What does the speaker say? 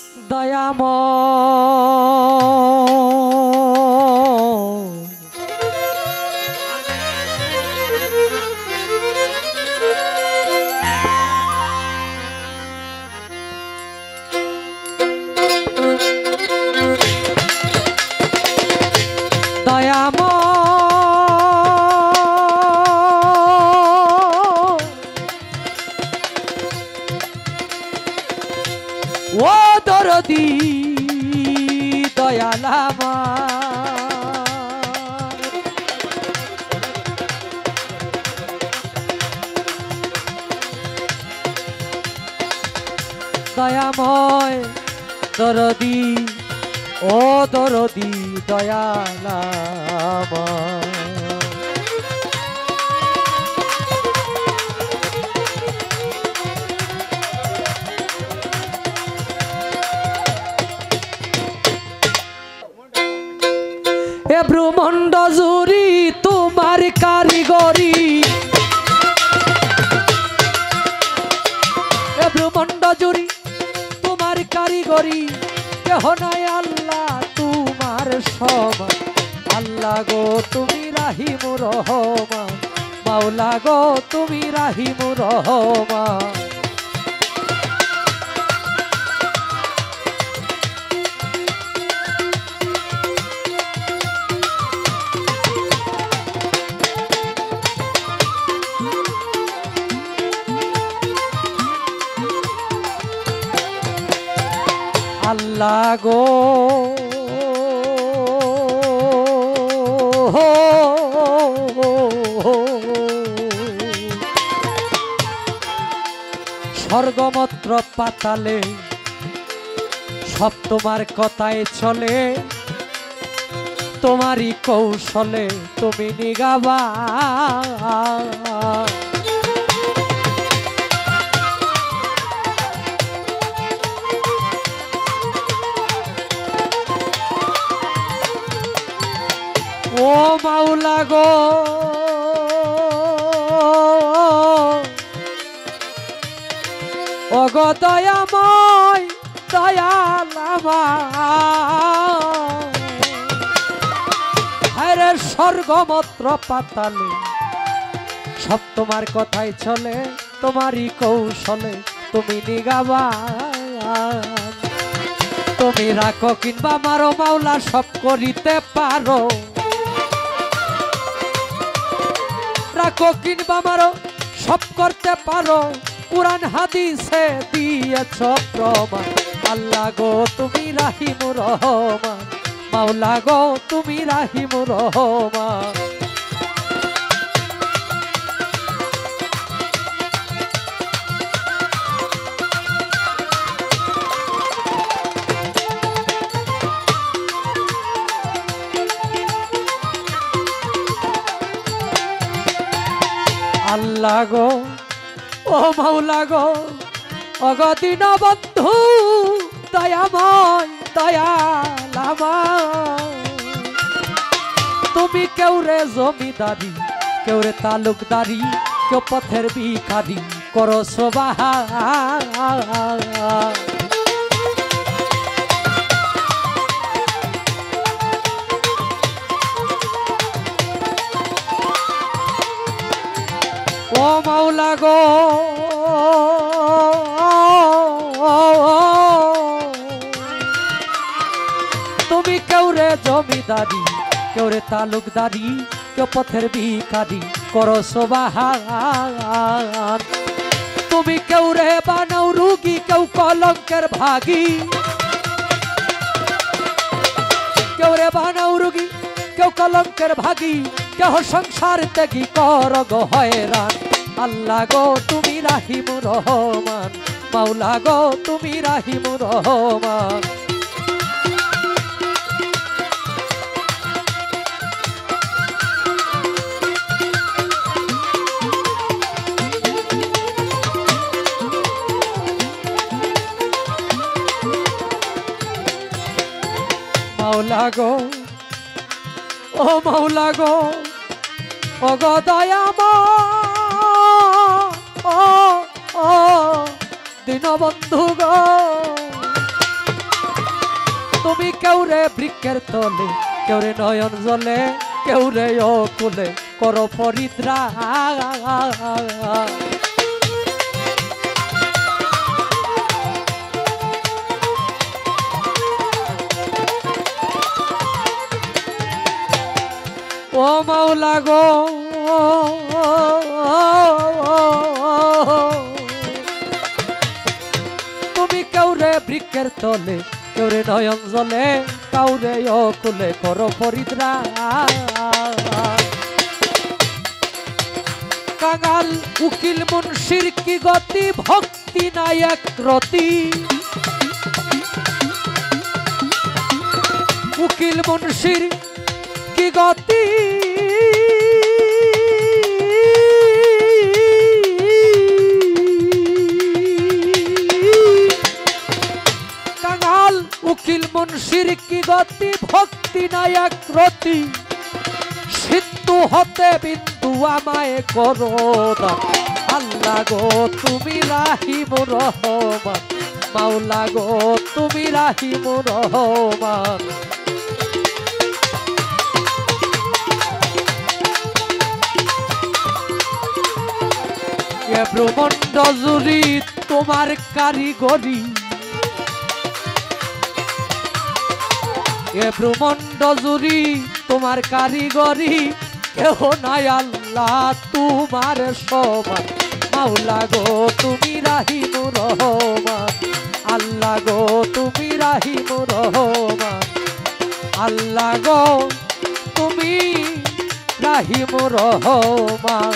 দয়াময় ও দরদি দয়াল আমার দয়াময় দরদি ও দরদি দয়াল আমার এ ব্রহ্মাণ্ড জুড়ি তোমার কারিগরি এ ব্রহ্মাণ্ড জুড়ি তোমার কারিগরি কেহ নাই আল্লাহ তোমার সমান আল্লাহ গো তুমি রাহিমুর রহমান মাওলা গো তুমি রাহিমুর রহমান আল্লাহ গো স্বর্গমত্র পাতালে সব তোমার কথায় চলে তোমারই কৌশলে তুমি নিগাবা ও মাওলা গো ও গো দয়াময় দয়াল আমার আরে স্বর্গমত্র পাতালে সব তোমার কথাই চলে তোমারই কৌশলে তুমি নিগাবা তুমি রাখো কিংবা মারো মাওলা সব করিতে পারো রাখো কিংবা মারো সব করতে পারো কুরআন হাদিসে দিয়েছ প্রমাণ আল্লাহ গো তুমি রাহিমুর রহমান মাওলা গো তুমি রাহিমুর রহমান আল্লাহ গো ও মাওলা গো অগদিন বন্ধু দয়াময় দয়াল আমার তুমি কেউ রে জমিদারি কেউ রে তালুকদারি কেউ পথের ভিখারি করো সবাহা ও মাওলা গো তুমি কেউ রে জমিদারি কেউ রে তালুকদারি কেউ পথের ভিখারি করো সবাহান তুমি কেউ রে বানাও রুগী কেউ কলঙ্কের ভাগী কেউ রে বানাও রুগী কেউ কলঙ্কের ভাগী কেহ সংসার ত্যাগী কর গো হয়রান আল্লাহ গো তুমি রাহিমুর রহমান মাওলা গো তুমি রাহিমুর রহমান মাওলা গো ও মাওলা গো ও গো দয়াময় ও দীনবন্ধু গো রে বৃক্ষের তলে, কেউ রে নয়ন জলে, কেউ রে অকুলে কর পরিত্রাণ। ও মাওলা গো তুমি কেউরে বৃক্ষের তলে, কেউরে নয়ন জলে, কাউরে অকুলে কর পরিত্রাণ। কাঙাল উকিল মুন্সির কি গতি, ভক্তি নাই এক রতি। উকিল মুন্সির কি গতি, কাঙাল উকিল মুন্সির কি গতি, ভক্তি নাই এক রতি। সিন্ধু হতে বিন্দু আমায় করো দান, আল্লাহ গো তুমি রাহিম রহমান, মাওলা গো তুমি রাহিম রহমান। এ ব্রহ্মাণ্ড জুড়ি তোমার কারিগরি, এ ব্রহ্মাণ্ড জুড়ি তোমার কারিগরি, কেহ নাই আল্লাহ তোমার সমান, মাওলা গো তুমি রাহিম রহমান, আল্লাহ গো তুমি রাহিম রহমান, আল্লাহ গো তুমি রাহিম রহমান।